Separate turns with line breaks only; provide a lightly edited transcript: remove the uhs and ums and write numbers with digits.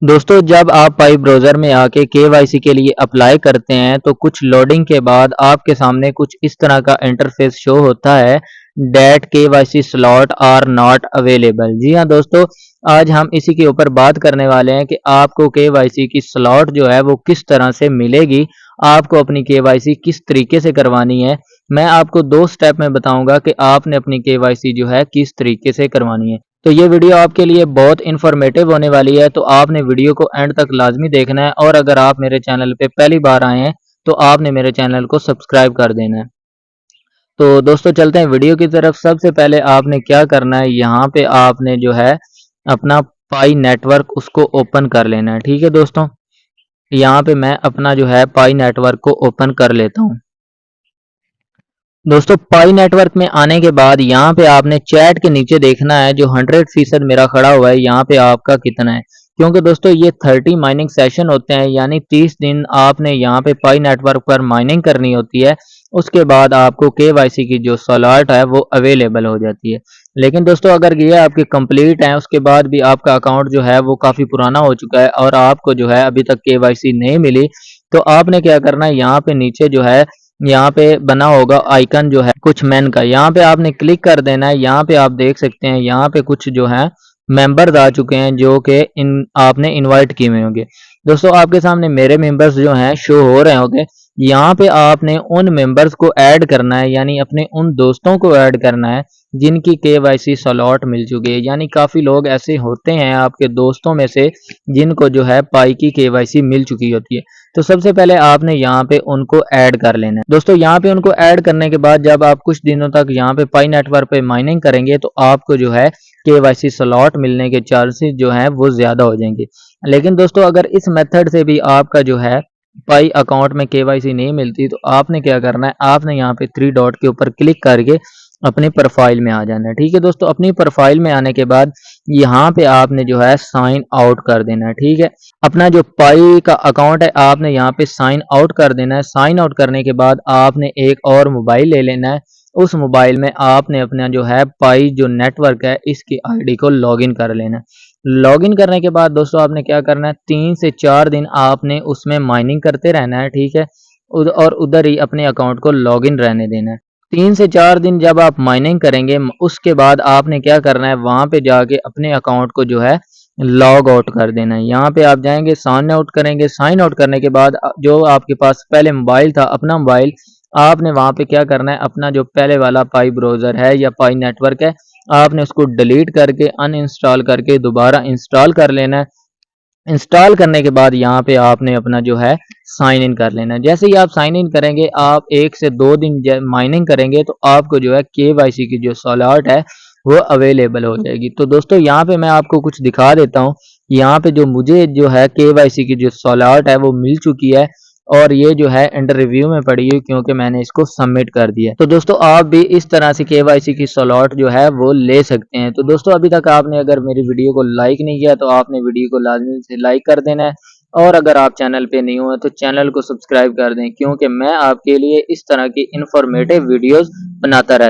दोस्तों जब आप पाई ब्राउज़र में आके केवाईसी के लिए अप्लाई करते हैं तो कुछ लोडिंग के बाद आपके सामने कुछ इस तरह का इंटरफेस शो होता है date KYC slot are not available. जी हाँ दोस्तों, आज हम इसी के ऊपर बात करने वाले हैं कि आपको केवाईसी की स्लॉट जो है वो किस तरह से मिलेगी, आपको अपनी केवाईसी किस तरीके से करवानी है। मैं आपको 2 स्टेप में बताऊंगा कि आपने अपनी केवाईसी जो है किस तरीके से करवानी है। तो ये वीडियो आपके लिए बहुत इन्फॉर्मेटिव होने वाली है, तो आपने वीडियो को एंड तक लाजमी देखना है और अगर आप मेरे चैनल पे पहली बार आए हैं तो आपने मेरे चैनल को सब्सक्राइब कर देना है। तो दोस्तों चलते हैं वीडियो की तरफ। सबसे पहले आपने क्या करना है, यहाँ पे आपने जो है अपना पाई नेटवर्क उसको ओपन कर लेना है। ठीक है दोस्तों, यहाँ पे मैं अपना जो है पाई नेटवर्क को ओपन कर लेता हूँ। दोस्तों पाई नेटवर्क में आने के बाद यहाँ पे आपने चैट के नीचे देखना है जो 100% मेरा खड़ा हुआ है, यहाँ पे आपका कितना है। क्योंकि दोस्तों ये 30 माइनिंग सेशन होते हैं, यानी 30 दिन आपने यहाँ पे पाई नेटवर्क पर माइनिंग करनी होती है। उसके बाद आपको केवाईसी की जो स्लॉट है वो अवेलेबल हो जाती है। लेकिन दोस्तों अगर ये आपके कंप्लीट हैं उसके बाद भी आपका अकाउंट जो है वो काफ़ी पुराना हो चुका है और आपको जो है अभी तक केवाईसी नहीं मिली, तो आपने क्या करना है, यहाँ पे नीचे जो है यहाँ पे बना होगा आइकन जो है कुछ मैन का, यहाँ पे आपने क्लिक कर देना है। यहाँ पे आप देख सकते हैं यहाँ पे कुछ जो है मेंबर्स आ चुके हैं जो कि इन आपने इनवाइट किए हुए होंगे। दोस्तों आपके सामने मेरे मेंबर्स जो हैं शो हो रहे होंगे। यहाँ पे आपने उन मेंबर्स को ऐड करना है, यानी अपने उन दोस्तों को ऐड करना है जिनकी केवाईसी स्लॉट मिल चुकी है। यानी काफ़ी लोग ऐसे होते हैं आपके दोस्तों में से जिनको जो है पाई की केवाईसी मिल चुकी होती है। तो सबसे पहले आपने यहाँ पे उनको ऐड कर लेना है। दोस्तों यहाँ पे उनको ऐड करने के बाद जब आप कुछ दिनों तक यहाँ पे पाई नेटवर्क पे माइनिंग करेंगे तो आपको जो है केवाईसी स्लॉट मिलने के चांसेस जो हैं वो ज़्यादा हो जाएंगे। लेकिन दोस्तों अगर इस मेथड से भी आपका जो है पाई अकाउंट में केवाईसी नहीं मिलती तो आपने क्या करना है, आपने यहाँ पे 3 डॉट के ऊपर क्लिक करके अपने प्रोफाइल में आ जाना है। ठीक है दोस्तों, अपनी प्रोफाइल में आने के बाद यहाँ पे आपने जो है साइन आउट कर देना है। ठीक है, अपना जो पाई का अकाउंट है आपने यहाँ पे साइन आउट कर देना है। साइन आउट करने के बाद आपने एक और मोबाइल ले लेना है। उस मोबाइल में आपने अपना जो है पाई जो नेटवर्क है इसकी आईडी को लॉगिन कर लेना है। लॉगिन करने के बाद दोस्तों आपने क्या करना है, 3 से 4 दिन आपने उसमें माइनिंग करते रहना है। ठीक है, और उधर ही अपने अकाउंट को लॉगिन रहने देना है। 3 से 4 दिन जब आप माइनिंग करेंगे उसके बाद आपने क्या करना है, वहाँ पे जाके अपने अकाउंट को जो है लॉग आउट कर देना है। यहाँ पे आप जाएंगे, साइन आउट करेंगे। साइन आउट करने के बाद जो आपके पास पहले मोबाइल था अपना मोबाइल, आपने वहाँ पे क्या करना है, अपना जो पहले वाला पाई ब्राउज़र है या पाई नेटवर्क है आपने उसको डिलीट करके अनइंस्टॉल करके दोबारा इंस्टॉल कर लेना है। इंस्टॉल करने के बाद यहाँ पे आपने अपना जो है साइन इन कर लेना है। जैसे ही आप साइन इन करेंगे आप 1 से 2 दिन माइनिंग करेंगे तो आपको जो है केवाईसी की जो स्लॉट है वो अवेलेबल हो जाएगी। तो दोस्तों यहाँ पे मैं आपको कुछ दिखा देता हूँ। यहाँ पे जो मुझे जो है केवाईसी की जो स्लॉट है वो मिल चुकी है और ये जो है अंडर रिव्यू में पड़ी हुई क्योंकि मैंने इसको सबमिट कर दिया। तो दोस्तों आप भी इस तरह से केवाईसी की स्लॉट जो है वो ले सकते हैं। तो दोस्तों अभी तक आपने अगर मेरी वीडियो को लाइक नहीं किया तो आपने वीडियो को लाजमी से लाइक कर देना है और अगर आप चैनल पे नहीं हुए तो चैनल को सब्सक्राइब कर दें क्योंकि मैं आपके लिए इस तरह की इंफॉर्मेटिव वीडियोस बनाता रहता हूं।